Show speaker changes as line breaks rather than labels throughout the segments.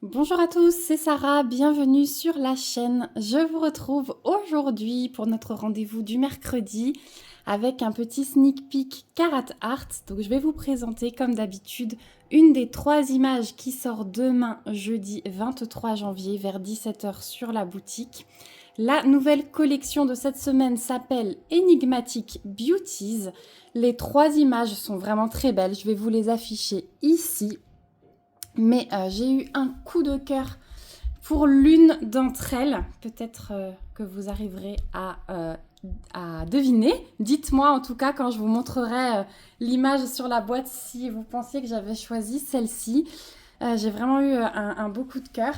Bonjour à tous, c'est Sarah, bienvenue sur la chaîne. Je vous retrouve aujourd'hui pour notre rendez-vous du mercredi avec un petit sneak peek Karat Art. Donc je vais vous présenter comme d'habitude une des 3 images qui sort demain jeudi 23 janvier vers 17h sur la boutique. La nouvelle collection de cette semaine s'appelle Enigmatic Beauties. Les 3 images sont vraiment très belles, je vais vous les afficher ici. Mais j'ai eu un coup de cœur pour l'une d'entre elles. Peut-être que vous arriverez à deviner. Dites-moi en tout cas quand je vous montrerai l'image sur la boîte si vous pensiez que j'avais choisi celle-ci. J'ai vraiment eu un beau coup de cœur.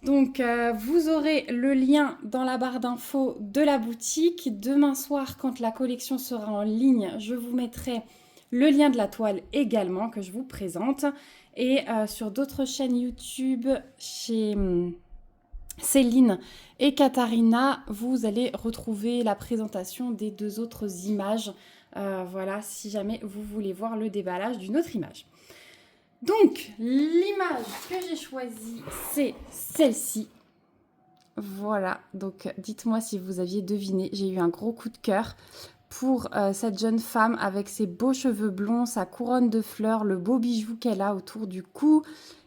Donc vous aurez le lien dans la barre d'infos de la boutique. Demain soir, quand la collection sera en ligne, je vous mettrai le lien de la toile également que je vous présente. Et sur d'autres chaînes YouTube, chez Céline et Katharina, vous allez retrouver la présentation des 2 autres images. Voilà, si jamais vous voulez voir le déballage d'une autre image. Donc, l'image que j'ai choisie, c'est celle-ci. Voilà, donc dites-moi si vous aviez deviné, j'ai eu un gros coup de cœur pour cette jeune femme avec ses beaux cheveux blonds, sa couronne de fleurs, le beau bijou qu'elle a autour du cou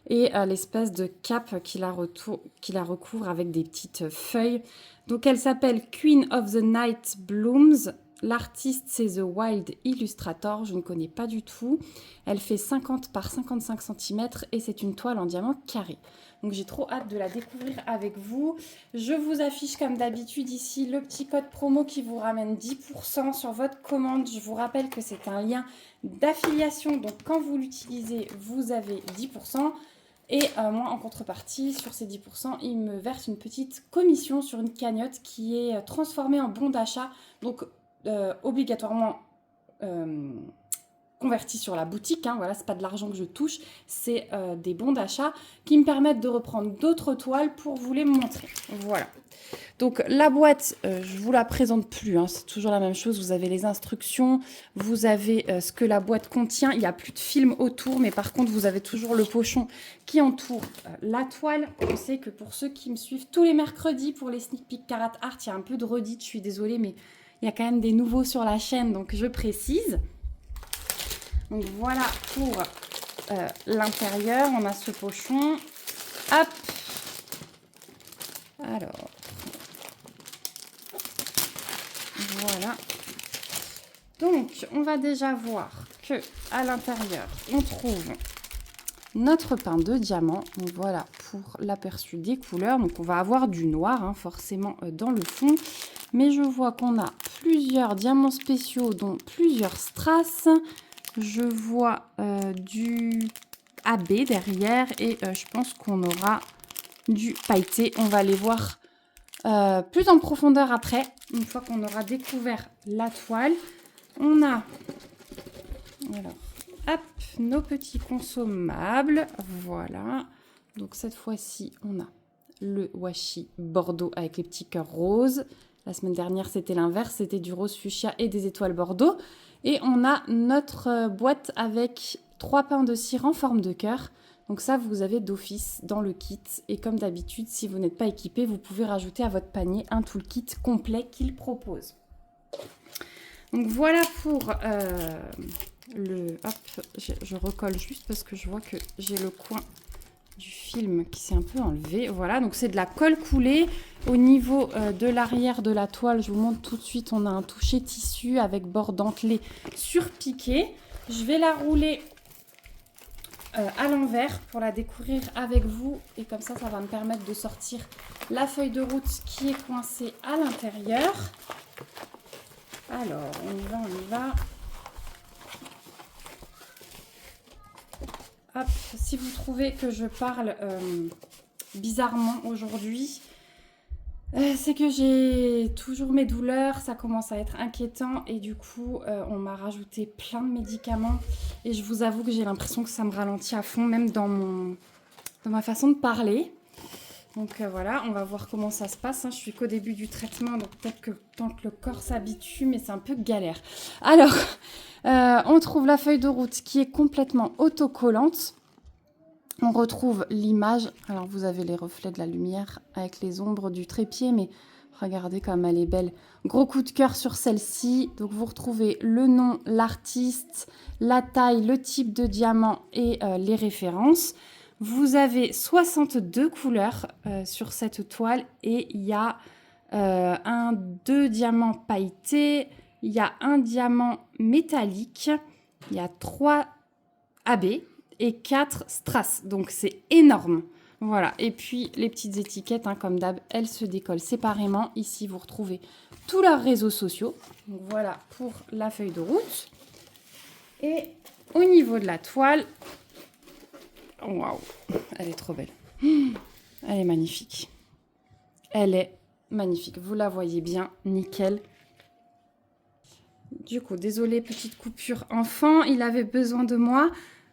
et l'espèce de cape qui la recouvre avec des petites feuilles. Donc elle s'appelle Queen of the Night Blooms. L'artiste, c'est The Wild Illustrator, je ne connais pas du tout. Elle fait 50 par 55 cm et c'est une toile en diamant carré. Donc j'ai trop hâte de la découvrir avec vous. Je vous affiche comme d'habitude ici le petit code promo qui vous ramène 10% sur votre commande. Je vous rappelle que c'est un lien d'affiliation, donc quand vous l'utilisez, vous avez 10%. Et moi, en contrepartie, sur ces 10%, il me verse une petite commission sur une cagnotte qui est transformée en bon d'achat. Donc obligatoirement converti sur la boutique, hein, voilà, c'est pas de l'argent que je touche, c'est des bons d'achat qui me permettent de reprendre d'autres toiles pour vous les montrer. Voilà. Donc la boîte, je vous la présente plus, hein, c'est toujours la même chose. Vous avez les instructions, vous avez ce que la boîte contient. Il n'y a plus de film autour, mais par contre vous avez toujours le pochon qui entoure la toile. Je sais que pour ceux qui me suivent tous les mercredis pour les sneak peek Karat Art, il y a un peu de redite, je suis désolée, mais il y a quand même des nouveaux sur la chaîne, donc je précise. Donc voilà pour l'intérieur, on a ce pochon. Hop. Alors, voilà. Donc, on va déjà voir que à l'intérieur, on trouve notre pain de diamant. Donc voilà pour l'aperçu des couleurs. Donc on va avoir du noir, hein, forcément dans le fond. Mais je vois qu'on a plusieurs diamants spéciaux, dont plusieurs strass. Je vois du AB derrière et je pense qu'on aura du pailleté. On va aller voir plus en profondeur après, une fois qu'on aura découvert la toile. On a alors, hop, nos petits consommables. Voilà. Donc cette fois-ci, on a le washi bordeaux avec les petits cœurs roses. La semaine dernière, c'était l'inverse, c'était du rose fuchsia et des étoiles bordeaux. Et on a notre boîte avec 3 pains de cire en forme de cœur. Donc ça, vous avez d'office dans le kit. Et comme d'habitude, si vous n'êtes pas équipé, vous pouvez rajouter à votre panier un toolkit complet qu'il propose. Donc voilà pour le... Hop, je recolle juste parce que je vois que j'ai le coin du film qui s'est un peu enlevé. Voilà, donc c'est de la colle coulée. Au niveau de l'arrière de la toile, je vous montre tout de suite, on a un toucher tissu avec bord dentelé surpiqué. Je vais la rouler à l'envers pour la découvrir avec vous. Et comme ça va me permettre de sortir la feuille de route qui est coincée à l'intérieur. Alors, on y va. Hop, si vous trouvez que je parle bizarrement aujourd'hui, c'est que j'ai toujours mes douleurs, ça commence à être inquiétant et du coup on m'a rajouté plein de médicaments et je vous avoue que j'ai l'impression que ça me ralentit à fond, même dans ma façon de parler. Donc voilà, on va voir comment ça se passe, hein. Je suis qu'au début du traitement, donc peut-être que tant que le corps s'habitue, mais c'est un peu galère. Alors, on trouve la feuille de route qui est complètement autocollante. On retrouve l'image. Alors, vous avez les reflets de la lumière avec les ombres du trépied, mais regardez comme elle est belle. Gros coup de cœur sur celle-ci. Donc, vous retrouvez le nom, l'artiste, la taille, le type de diamant et les références. Vous avez 62 couleurs sur cette toile et il y a deux diamants pailletés, il y a un diamant métallique, il y a 3 AB et 4 strass. Donc, c'est énorme. Voilà. Et puis, les petites étiquettes, hein, comme d'hab, elles se décollent séparément. Ici, vous retrouvez tous leurs réseaux sociaux. Donc, voilà pour la feuille de route. Et au niveau de la toile, waouh, elle est trop belle. Elle est magnifique. Elle est magnifique. Vous la voyez bien, nickel. Du coup, désolée, petite coupure enfant, il avait besoin de moi.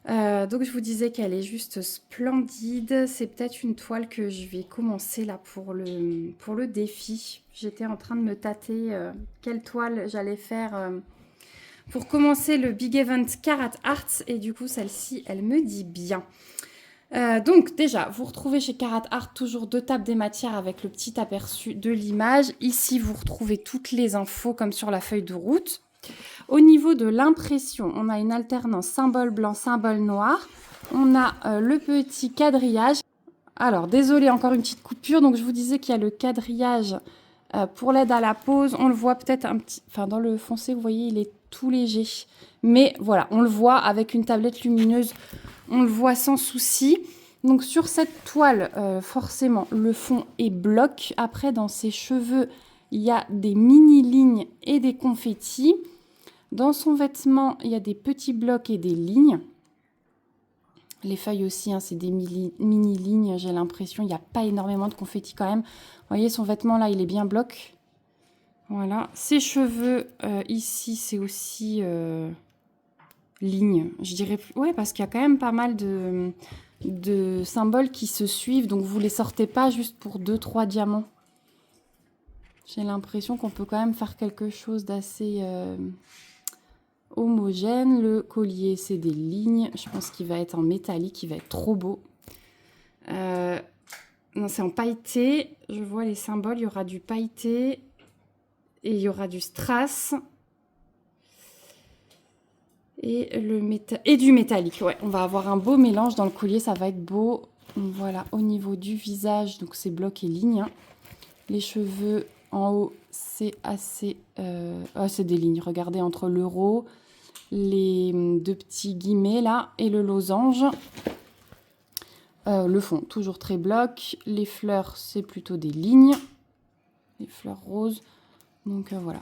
Donc, je vous disais qu'elle est juste splendide. C'est peut-être une toile que je vais commencer là pour le défi. J'étais en train de me tâter quelle toile j'allais faire pour commencer le Big Event Karat Arts. Et du coup, celle-ci, elle me dit bien. Donc déjà, vous retrouvez chez Karat Art toujours 2 tables des matières avec le petit aperçu de l'image. Ici, vous retrouvez toutes les infos comme sur la feuille de route. Au niveau de l'impression, on a une alternance symbole blanc, symbole noir. On a le petit quadrillage. Alors, désolé, encore une petite coupure. Donc, je vous disais qu'il y a le quadrillage pour l'aide à la pose. On le voit peut-être un petit... Enfin, dans le foncé, vous voyez, il est tout léger. Mais voilà, on le voit avec une tablette lumineuse. On le voit sans souci. Donc, sur cette toile, forcément, le fond est bloc. Après, dans ses cheveux, il y a des mini-lignes et des confettis. Dans son vêtement, il y a des petits blocs et des lignes. Les feuilles aussi, hein, c'est des mini-lignes, j'ai l'impression. Il n'y a pas énormément de confettis quand même. Vous voyez, son vêtement là, il est bien bloc. Voilà. Ses cheveux, ici, c'est aussi lignes. Je dirais plus... Ouais, parce qu'il y a quand même pas mal de symboles qui se suivent. Donc, vous ne les sortez pas juste pour 2-3 diamants. J'ai l'impression qu'on peut quand même faire quelque chose d'assez... homogène. Le collier, c'est des lignes. Je pense qu'il va être en métallique, il va être trop beau. Non, c'est en pailleté. Je vois les symboles, il y aura du pailleté et il y aura du strass. Et du métallique. Ouais, on va avoir un beau mélange dans le collier, ça va être beau. Voilà, au niveau du visage, donc c'est bloc et lignes. Hein. Les cheveux en haut, c'est assez... c'est des lignes. Regardez, entre l'euro, les 2 petits guillemets là et le losange. Le fond, toujours très bloc. Les fleurs, c'est plutôt des lignes. Les fleurs roses. Donc voilà.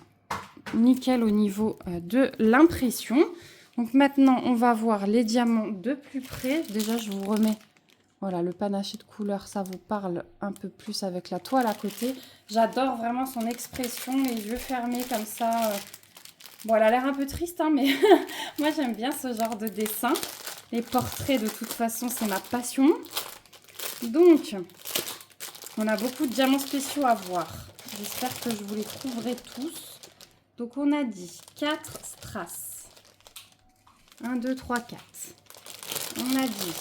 Nickel au niveau de l'impression. Donc maintenant, on va voir les diamants de plus près. Déjà, je vous remets... Voilà, le panaché de couleurs, ça vous parle un peu plus avec la toile à côté. J'adore vraiment son expression, les yeux fermés comme ça. Bon, elle a l'air un peu triste, hein, mais moi, j'aime bien ce genre de dessin. Les portraits, de toute façon, c'est ma passion. Donc, on a beaucoup de diamants spéciaux à voir. J'espère que je vous les trouverai tous. Donc, on a dit 4 strass. 1, 2, 3, 4. On a dit...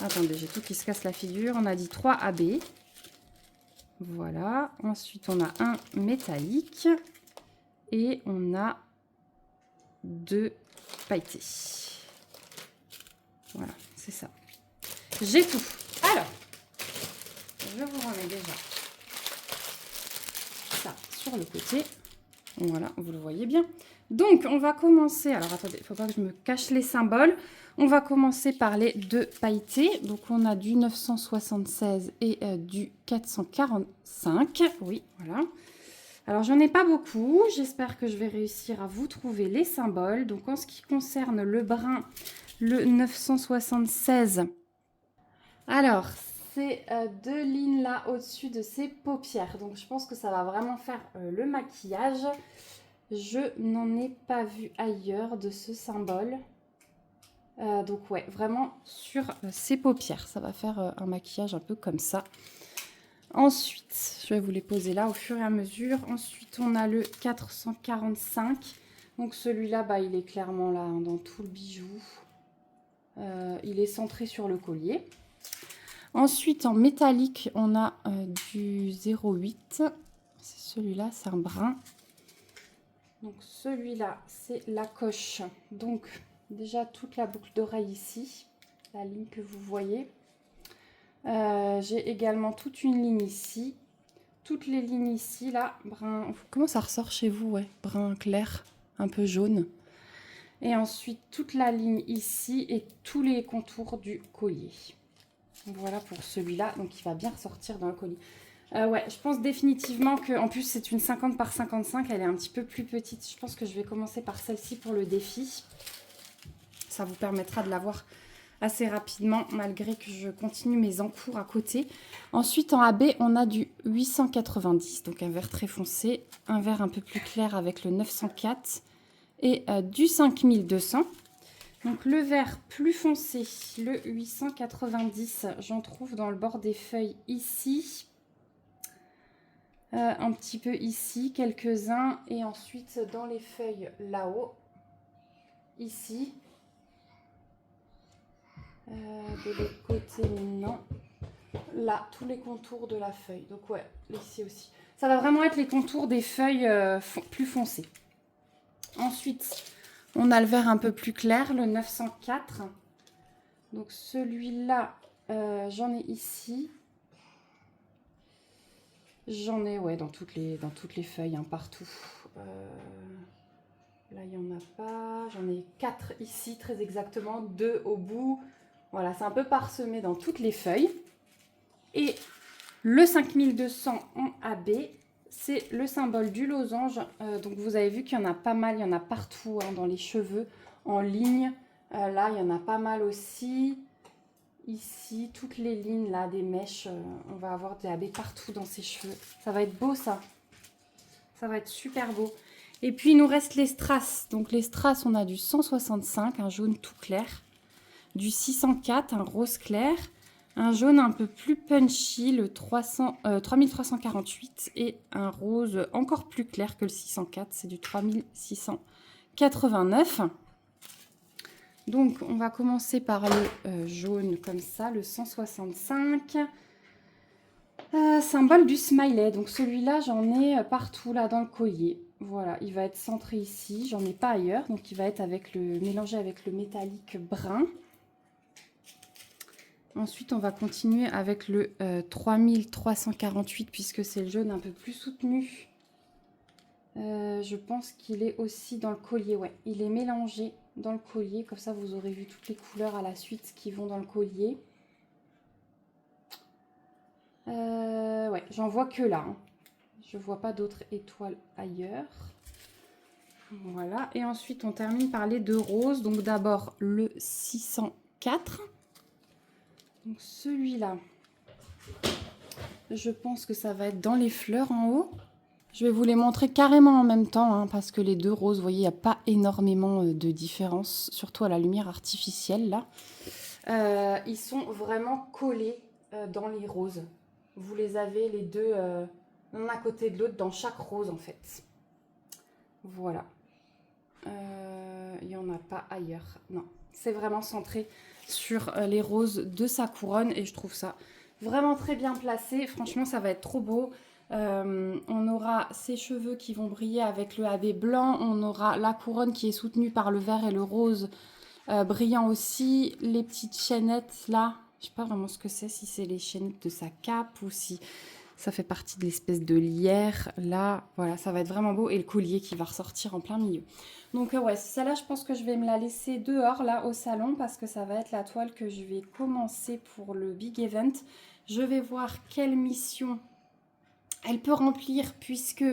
Attendez, j'ai tout qui se casse la figure. On a dit 3 AB. Voilà. Ensuite, on a un métallique. Et on a 2 pailletés. Voilà, c'est ça. J'ai tout. Alors, je vous remets déjà ça sur le côté. Voilà, vous le voyez bien. Donc, on va commencer... Alors, attendez, il ne faut pas que je me cache les symboles. On va commencer par les 2 pailletés. Donc, on a du 976 et du 445. Oui, voilà. Alors, j'en ai pas beaucoup. J'espère que je vais réussir à vous trouver les symboles. Donc, en ce qui concerne le brun, le 976. Alors, c'est 2 lignes là au-dessus de ses paupières. Donc, je pense que ça va vraiment faire le maquillage. Je n'en ai pas vu ailleurs de ce symbole. Donc ouais, vraiment sur ses paupières. Ça va faire un maquillage un peu comme ça. Ensuite, je vais vous les poser là au fur et à mesure. Ensuite, on a le 445. Donc celui-là, bah, il est clairement là hein, dans tout le bijou. Il est centré sur le collier. Ensuite, en métallique, on a du 0,8. C'est celui-là, c'est un brun. Donc celui-là, c'est la coche. Donc déjà toute la boucle d'oreille ici, la ligne que vous voyez. J'ai également toute une ligne ici. Toutes les lignes ici, là, brun. Comment ça ressort chez vous? Ouais, brun clair, un peu jaune. Et ensuite toute la ligne ici et tous les contours du collier. Voilà pour celui-là, donc il va bien ressortir dans le collier. Ouais, je pense définitivement que, en plus c'est une 50 par 55, elle est un petit peu plus petite. Je pense que je vais commencer par celle-ci pour le défi. Ça vous permettra de l'avoir assez rapidement, malgré que je continue mes encours à côté. Ensuite, en AB, on a du 890, donc un vert très foncé, un vert un peu plus clair avec le 904 et du 5200. Donc le vert plus foncé, le 890, j'en trouve dans le bord des feuilles ici. Un petit peu ici, quelques-uns. Et ensuite dans les feuilles là-haut, ici. De l'autre côté, non. Là, tous les contours de la feuille. Donc ouais, ici aussi. Ça va vraiment être les contours des feuilles plus foncées. Ensuite, on a le vert un peu plus clair, le 904. Donc celui-là, j'en ai ici. J'en ai, ouais, dans toutes les feuilles, hein, partout. Là, il n'y en a pas. J'en ai 4 ici, très exactement. 2 au bout. Voilà, c'est un peu parsemé dans toutes les feuilles. Et le 5200 en AB, c'est le symbole du losange. Donc, vous avez vu qu'il y en a pas mal. Il y en a partout, hein, dans les cheveux, en ligne. Là, il y en a pas mal aussi. Ici, toutes les lignes là, des mèches, on va avoir des AB partout dans ses cheveux. Ça va être beau, ça. Ça va être super beau. Et puis, il nous reste les strass. Donc, les strass, on a du 165, un jaune tout clair. Du 604, un rose clair. Un jaune un peu plus punchy, le 3348. Et un rose encore plus clair que le 604, c'est du 3689. Donc, on va commencer par le jaune comme ça, le 165. Symbole du smiley. Donc, celui-là, j'en ai partout là dans le collier. Voilà, il va être centré ici. J'en ai pas ailleurs. Donc, il va être mélangé avec le métallique brun. Ensuite, on va continuer avec le 3348 puisque c'est le jaune un peu plus soutenu. Je pense qu'il est aussi dans le collier. Ouais, il est mélangé dans le collier. Comme ça, vous aurez vu toutes les couleurs à la suite qui vont dans le collier. Ouais, j'en vois que là. Hein. Je vois pas d'autres étoiles ailleurs. Voilà. Et ensuite, on termine par les 2 roses. Donc d'abord le 604. Donc celui-là, je pense que ça va être dans les fleurs en haut. Je vais vous les montrer carrément en même temps, hein, parce que les 2 roses, vous voyez, il n'y a pas énormément de différence, surtout à la lumière artificielle, là. Ils sont vraiment collés dans les roses. Vous les avez les 2 l'un à côté de l'autre dans chaque rose, en fait. Voilà. Il n'y en a pas ailleurs. Non, c'est vraiment centré sur les roses de sa couronne et je trouve ça vraiment très bien placé. Franchement, ça va être trop beau. On aura ses cheveux qui vont briller avec le AB blanc. On aura la couronne qui est soutenue par le vert et le rose brillant aussi. Les petites chaînettes là, je sais pas vraiment ce que c'est, si c'est les chaînettes de sa cape ou si ça fait partie de l'espèce de lierre. Là, voilà, ça va être vraiment beau. Et le collier qui va ressortir en plein milieu. Donc ouais, celle-là, je pense que je vais me la laisser dehors, là, au salon, parce que ça va être la toile que je vais commencer pour le Big Event. Je vais voir quelle mission elle peut remplir, puisque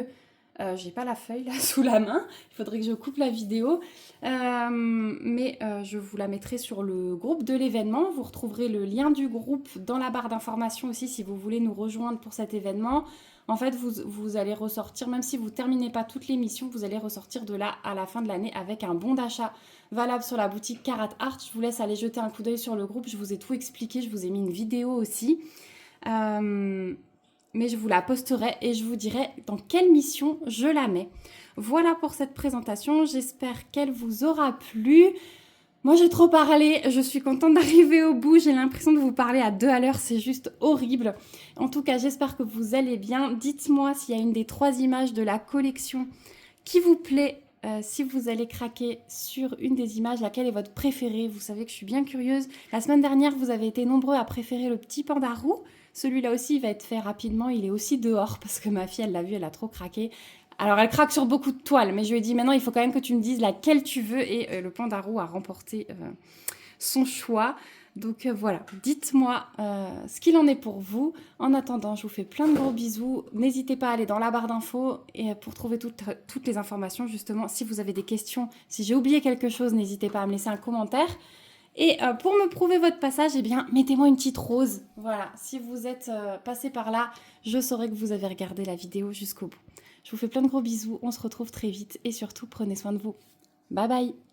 j'ai pas la feuille là sous la main. Il faudrait que je coupe la vidéo. Mais je vous la mettrai sur le groupe de l'événement. Vous retrouverez le lien du groupe dans la barre d'informations aussi si vous voulez nous rejoindre pour cet événement. En fait, vous allez ressortir, même si vous ne terminez pas toutes les missions, vous allez ressortir de là à la fin de l'année avec un bon d'achat valable sur la boutique Karat Art. Je vous laisse aller jeter un coup d'œil sur le groupe. Je vous ai tout expliqué. Je vous ai mis une vidéo aussi. Mais je vous la posterai et je vous dirai dans quelle mission je la mets. Voilà pour cette présentation. J'espère qu'elle vous aura plu. Moi, j'ai trop parlé, je suis contente d'arriver au bout, j'ai l'impression de vous parler à 2 à l'heure, c'est juste horrible. En tout cas, j'espère que vous allez bien. Dites-moi s'il y a une des 3 images de la collection qui vous plaît, si vous allez craquer sur une des images, laquelle est votre préférée. Vous savez que je suis bien curieuse. La semaine dernière, vous avez été nombreux à préférer le petit panda roux. Celui-là aussi, il va être fait rapidement, il est aussi dehors parce que ma fille, elle l'a vu, elle a trop craqué. Alors, elle craque sur beaucoup de toiles, mais je lui ai dit maintenant, il faut quand même que tu me dises laquelle tu veux. Et le panda roux a remporté son choix. Donc voilà, dites-moi ce qu'il en est pour vous. En attendant, je vous fais plein de gros bisous. N'hésitez pas à aller dans la barre d'infos et pour trouver toutes les informations, justement. Si vous avez des questions, si j'ai oublié quelque chose, n'hésitez pas à me laisser un commentaire. Et pour me prouver votre passage, eh bien, mettez-moi une petite rose. Voilà, si vous êtes passé par là, je saurai que vous avez regardé la vidéo jusqu'au bout. Je vous fais plein de gros bisous, on se retrouve très vite et surtout, prenez soin de vous. Bye bye!